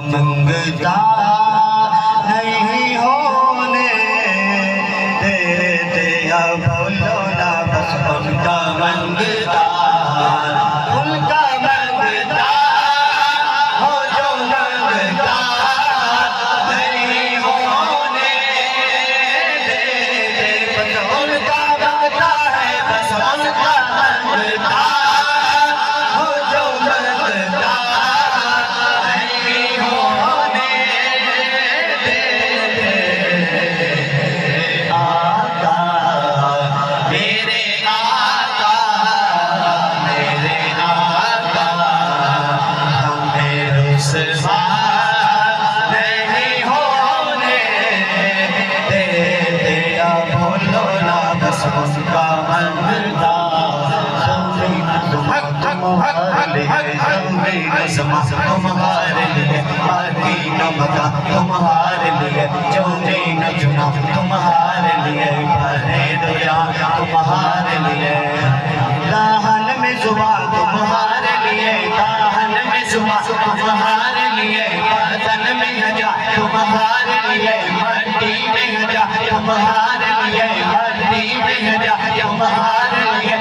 منگتا نہیں ہونے دیتے یا بولو نا بس ان کا منگتا ہو جو منگتا نہیں ہونے دیتے بس ان کا منگتا ہے بس ان کا منگتا ہو جو منگتا تمہارے لیے باقی نہ بتا تمہارے لیے جو نہیں نہ چنا تمہارے لیے بھرے دیا تمہارے لیے دہن میں زبان تمہارے لیے دہن میں زبان تمہارے لیے بدن میں ہجا تمہارے لیے مٹی میں ہجا تمہارے لیے مٹی میں ہجا تمہارے لیے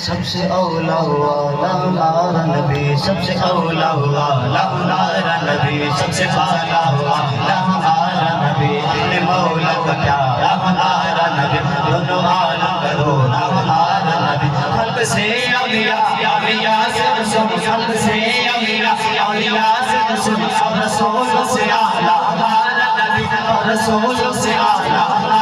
سب سے اولا ہوا ہمارا نبی سب سے اولا ہوا ہمارا نبی سب سے بالا ہوا ہمارا نبی اپنے مولا کا پیارا ہمارا نبی دونوں عالم کا رونا ہمارا نبی خلق سے اولیاء اولیاء سے رسول خلق سے اولیاء اولیاء سے رسول رسول سے اعلیٰ ہمارا نبی رسول سے اعلیٰ